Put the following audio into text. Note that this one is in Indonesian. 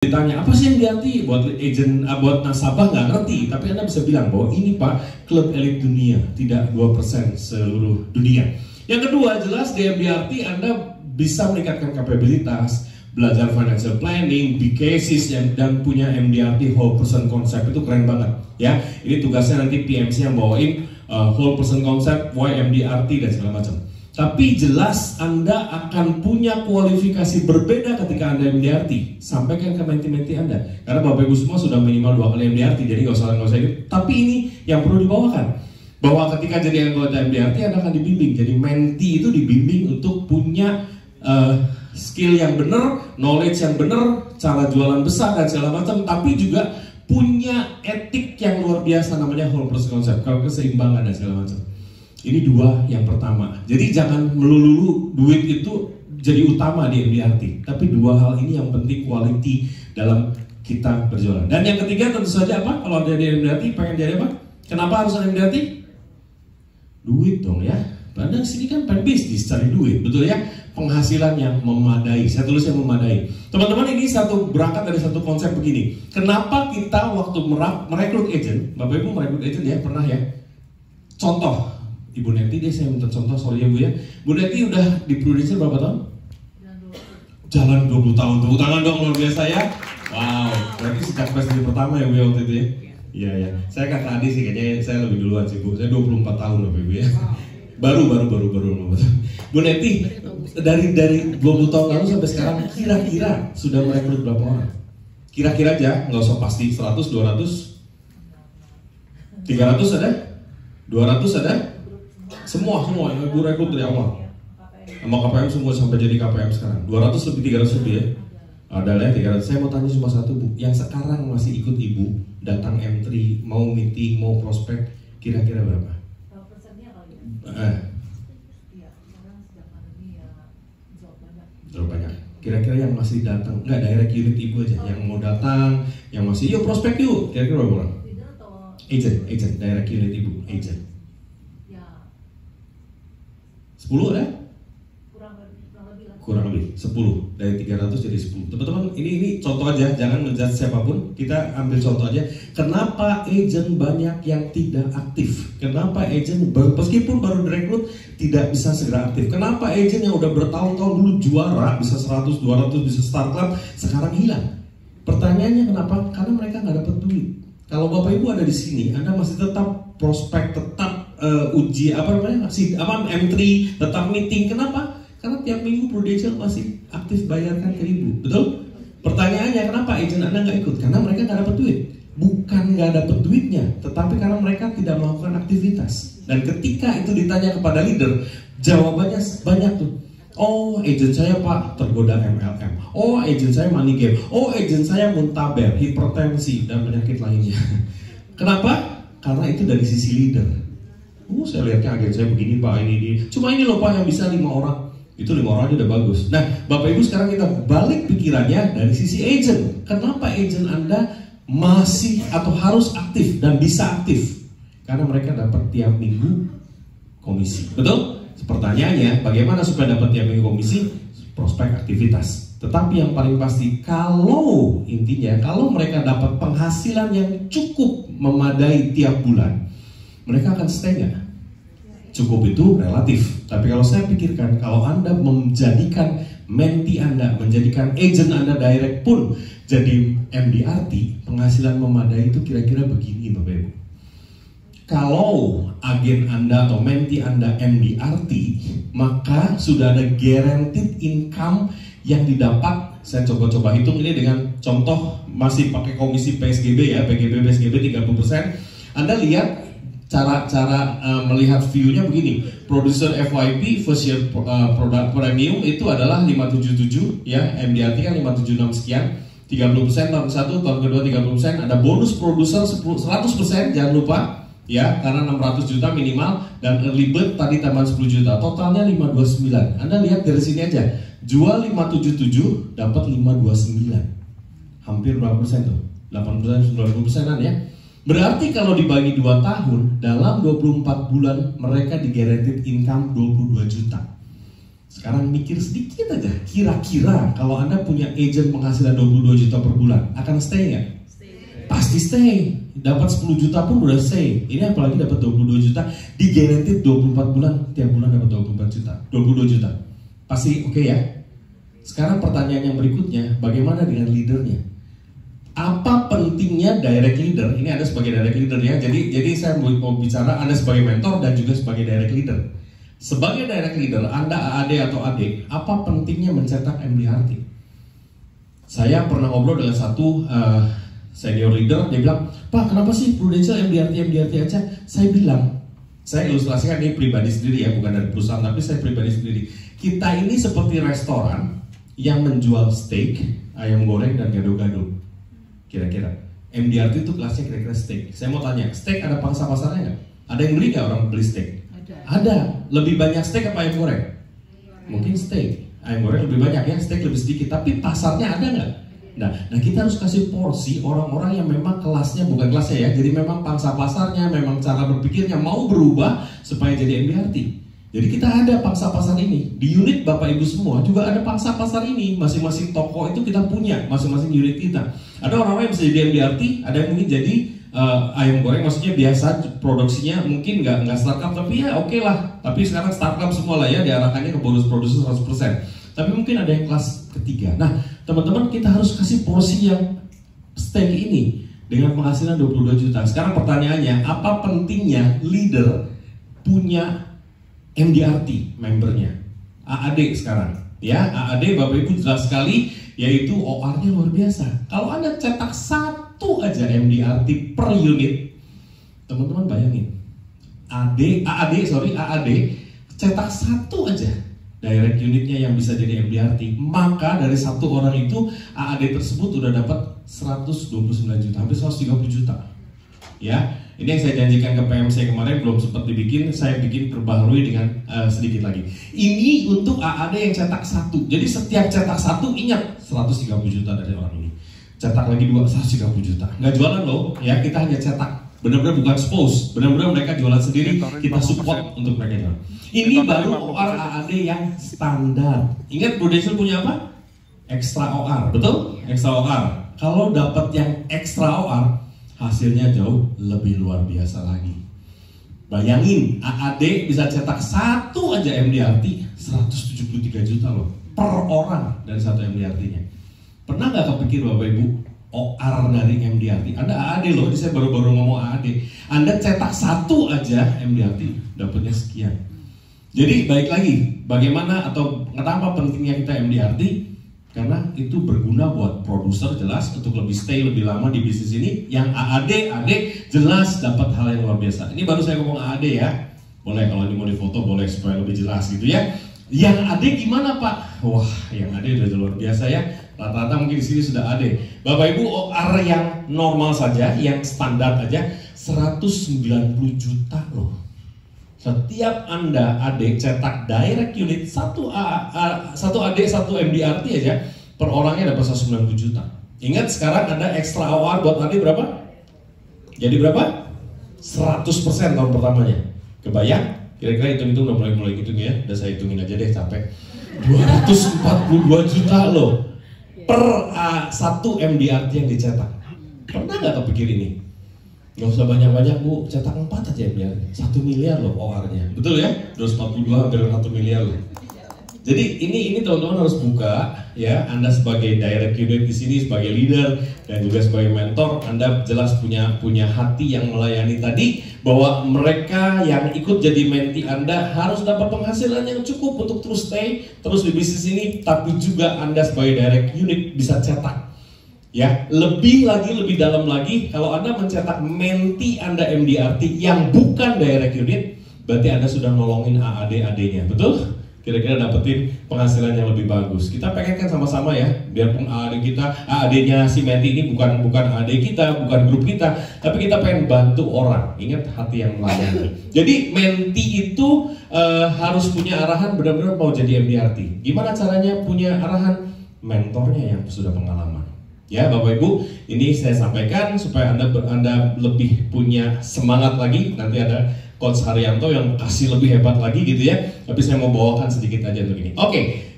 Ditanya apa sih yang diarti buat agent, buat nasabah nggak ngerti, tapi Anda bisa bilang bahwa ini Pak klub elit dunia, tidak 2% seluruh dunia. Yang kedua jelas di MDRT Anda bisa meningkatkan kapabilitas, belajar financial planning, big cases dan punya MDRT whole person concept, itu keren banget ya. Ini tugasnya nanti PMC yang bawain whole person concept, why MDRT dan segala macam. Tapi jelas Anda akan punya kualifikasi berbeda ketika Anda MDRT. Sampaikan ke menti-menti Anda. Karena Bapak Ibu semua sudah minimal 2 kali MDRT, jadi nggak usah gitu. Tapi ini yang perlu dibawakan. Bahwa ketika jadi anggota MDRT Anda akan dibimbing. Jadi menti itu dibimbing untuk punya skill yang benar, knowledge yang benar, cara jualan besar dan segala macam. Tapi juga punya etik yang luar biasa, namanya whole person concept, kalau keseimbangan dan segala macam. Ini dua yang pertama. Jadi jangan melulu duit itu jadi utama di MDRT. Tapi dua hal ini yang penting, quality dalam kita berjualan. Dan yang ketiga tentu saja apa? Kalau ada di MDRT pengen jadi apa? Kenapa harus ada MDRT? Duit dong ya. Padahal sini kan pengen bisnis, cari duit, betul ya? Penghasilan yang memadai. Saya tulis yang memadai. Teman-teman, ini berangkat dari satu konsep begini. Kenapa kita waktu merekrut agent, Bapak Ibu merekrut agent ya, pernah ya? Contoh. Ibu Neti deh, saya minta contoh, sorry ya Bu ya. Bu Neti udah di Prudential berapa tahun? Jalan 20 tahun, tepuk tangan dong, luar biasa ya. Wow, berarti sejak presiden pertama ya Bu ya waktu itu ya. Iya ya, saya kakak Adi sih kayaknya saya lebih duluan sih Bu. Saya 24 tahun loh Bu ya. Baru. Bu Neti, dari 20 tahun lalu sampai sekarang kira-kira sudah merekrut berapa orang? Kira-kira aja, nggak usah pasti 100, 200, 300 ada? 200 ada? Semua yang Ibu rekrut dari awal sama KPM semua sampai jadi KPM sekarang 200 lebih 300 lebih ya. Ada lah 300. Saya mau tanya cuma satu Bu, yang sekarang masih ikut Ibu datang M3, mau meeting, mau prospek, kira-kira berapa? Persennya kali ya? Iya, sekarang sejak pandemi ya drop banyak. Kira-kira yang masih datang, enggak direct unit Ibu aja, yang mau datang, yang masih yuk prospek yuk, kira-kira berapa orang? Agent, direct unit Ibu, agent 10 ada? Kurang lebih 10, dari 300 jadi 10. Teman-teman, ini contoh aja, jangan menjudge siapapun. Kita ambil contoh aja. Kenapa agent banyak yang tidak aktif? Kenapa agent meskipun baru direkrut tidak bisa segera aktif? Kenapa agent yang udah bertahun-tahun dulu juara, bisa 100, 200, bisa start club, sekarang hilang? Pertanyaannya kenapa? Karena mereka nggak dapat duit. Kalau Bapak Ibu ada di sini, Anda masih tetap prospek, tetap uji M3, tetap meeting. Kenapa? Karena tiap minggu Prudential masih aktif bayarkan ke Ibu, betul? Pertanyaannya kenapa agent Anda nggak ikut? Karena mereka nggak dapat duit. Bukan nggak dapat duitnya, tetapi karena mereka tidak melakukan aktivitas. Dan ketika itu ditanya kepada leader, jawabannya banyak tuh. Oh, agent saya Pak tergoda MLM. Oh, agent saya money game. Oh, agent saya muntaber, hipertensi dan penyakit lainnya. Kenapa? Karena itu dari sisi leader. Saya lihatnya agen saya begini Pak, ini. Cuma ini loh Pak yang bisa 5 orang. Itu 5 orang aja udah bagus. Nah, Bapak Ibu sekarang kita balik pikirannya dari sisi agent. Kenapa agent Anda masih atau harus aktif dan bisa aktif? Karena mereka dapat tiap minggu komisi. Betul? Pertanyaannya, bagaimana supaya dapat tiap minggu komisi? Prospek aktivitas. Tetapi yang paling pasti, kalau mereka dapat penghasilan yang cukup memadai tiap bulan, mereka akan stay nggak? Cukup itu relatif. Tapi kalau saya pikirkan, kalau Anda menjadikan menti Anda, menjadikan agent Anda direct pun jadi MDRT, penghasilan memadai itu kira-kira begini Bapak Ibu. Kalau agen Anda atau menti Anda MDRT, maka sudah ada guaranteed income yang didapat. Saya coba hitung ini dengan contoh masih pakai komisi PSGB ya, PSGB 30%. Anda lihat cara melihat view-nya begini. Producer FYP first year produk premium itu adalah 577 ya, MDRT kan 576 sekian. 30% tahun 1, tahun kedua 30%, ada bonus produser 100%, jangan lupa ya, karena 600 juta minimal, dan early bird tadi tambahan 10 juta, totalnya 529. Anda lihat dari sini aja, jual 577 dapat 529. Hampir berapa persen tuh? 80%, 90%an ya. Berarti kalau dibagi 2 tahun, dalam 24 bulan mereka di guaranteed income 22 juta. Sekarang mikir sedikit aja, kira-kira kalau Anda punya agent penghasilan 22 juta per bulan, akan stay nggak? Pasti stay. Dapat 10 juta pun udah stay. Ini apalagi dapat 22 juta, digaranteed 24 bulan, tiap bulan dapat 24 juta, 22 juta. Pasti oke ya? Sekarang pertanyaan yang berikutnya, bagaimana dengan leadernya? Apa pentingnya direct leader? Ini Anda sebagai direct leader ya. Jadi saya mau bicara Anda sebagai mentor dan juga sebagai direct leader. Sebagai direct leader, Anda AAD atau AD, apa pentingnya mencetak MDRT? Saya pernah ngobrol dengan satu senior leader, dia bilang, Pak, kenapa sih Prudential MDRT aja? Saya bilang, saya ilustrasikan ini pribadi sendiri ya, bukan dari perusahaan, tapi saya pribadi sendiri. Kita ini seperti restoran yang menjual steak, ayam goreng, dan gado-gado. Kira-kira MDRT itu kelasnya kira-kira steak. Saya mau tanya, steak ada pangsa pasarnya nggak? Ada yang beli nggak orang beli steak? Ada. Lebih banyak steak apa ayam goreng? Mungkin steak. Ayam goreng lebih banyak ya, steak lebih sedikit. Tapi pasarnya ada nggak? Nah kita harus kasih porsi orang-orang yang memang kelasnya, bukan kelasnya ya, jadi memang pangsa pasarnya, memang cara berpikirnya mau berubah supaya jadi MDRT. Jadi kita ada pangsa pasar ini. Di unit Bapak Ibu semua juga ada pangsa pasar ini. Masing-masing toko itu kita punya, masing-masing unit kita. Ada orang-orang yang bisa jadi MDRT, ada yang mungkin jadi ayam goreng, maksudnya biasa produksinya mungkin nggak startup, tapi ya oke lah. Tapi sekarang startup semua lah ya, diarahkannya ke produser 100%. Tapi mungkin ada yang kelas ketiga. Nah teman-teman, kita harus kasih porsi yang steak ini dengan penghasilan 22 juta. Sekarang pertanyaannya, apa pentingnya leader punya MDRT membernya? AAD sekarang ya, AAD Bapak Ibu jelas sekali, yaitu OR-nya luar biasa. Kalau Anda cetak satu aja MDRT per unit, teman-teman bayangin, AAD cetak satu aja direct unitnya yang bisa jadi MDRT, maka dari satu orang itu AAD tersebut udah dapat 129 juta, hampir 130 juta. Ya, ini yang saya janjikan ke PMC kemarin, belum sempat dibikin, saya bikin perbaharui dengan sedikit lagi. Ini untuk AAD yang cetak satu. Jadi setiap cetak satu, ingat 130 juta dari orang ini. Cetak lagi 2, 130 juta. Nggak jualan loh, ya, kita hanya cetak. Benar-benar bukan expose, benar-benar mereka jualan sendiri, kita support untuk mereka jualan. Ini baru OR AAD yang standar. Ingat Prudential punya apa? Extra OR, betul? Extra OR. Kalau dapat yang extra OR, hasilnya jauh lebih luar biasa lagi. Bayangin, AAD bisa cetak satu aja MDRT 173 juta loh per orang dari satu MDRT-nya. Pernah nggak kepikir Bapak Ibu, OR dari MDRT? Anda AAD loh, saya baru-baru ngomong AAD. Anda cetak satu aja MDRT, dapatnya sekian. Jadi baik lagi, bagaimana atau kenapa pentingnya kita MDRT? Karena itu berguna buat produser jelas untuk lebih stay lebih lama di bisnis ini. Yang AAD jelas dapat hal yang luar biasa. Ini baru saya ngomong AAD ya. Boleh kalau ini mau difoto boleh supaya lebih jelas gitu ya. Yang AD gimana Pak? Wah, yang AD udah luar biasa ya. Rata-rata mungkin di sini sudah AD. Bapak Ibu, OR yang normal saja, yang standar aja 190 juta loh. Setiap Anda AD cetak direct unit satu AD satu MDRT aja per orangnya dapat 190 juta. Ingat sekarang ada extra OR buat AD berapa? Jadi berapa? 100% tahun pertamanya. Kebayang? Kira-kira hitung-hitung udah mulai hitung ya. Udah saya hitungin aja deh, capek. 242 juta loh per satu MDRT yang dicetak. Pernah nggak kepikir ini? Nggak usah banyak-banyak Bu, cetak 4 aja ya, 1 miliar loh OR-nya. Betul ya? 242 hampir 1 miliar loh. Jadi ini teman-teman harus buka ya. Anda sebagai direct unit di sini, sebagai leader dan juga sebagai mentor, Anda jelas punya hati yang melayani tadi, bahwa mereka yang ikut jadi mentee Anda harus dapat penghasilan yang cukup untuk terus stay terus di bisnis ini, tapi juga Anda sebagai direct unit bisa cetak. Ya, lebih dalam lagi, kalau Anda mencetak mentee Anda MDRT yang bukan direct unit, berarti Anda sudah nolongin AAD-nya, betul? Kira-kira dapetin penghasilan yang lebih bagus. Kita pengen kan sama-sama ya, biarpun AAD-nya si mentee ini bukan AAD kita, bukan grup kita, tapi kita pengen bantu orang. Ingat, hati yang melayani. Jadi mentee itu harus punya arahan, benar-benar mau jadi MDRT. Gimana caranya punya arahan? Mentornya yang sudah pengalaman. Ya Bapak Ibu, ini saya sampaikan supaya Anda lebih punya semangat lagi. Nanti ada Coach Haryanto yang kasih lebih hebat lagi gitu ya. Tapi saya mau bawakan sedikit aja untuk ini. Oke.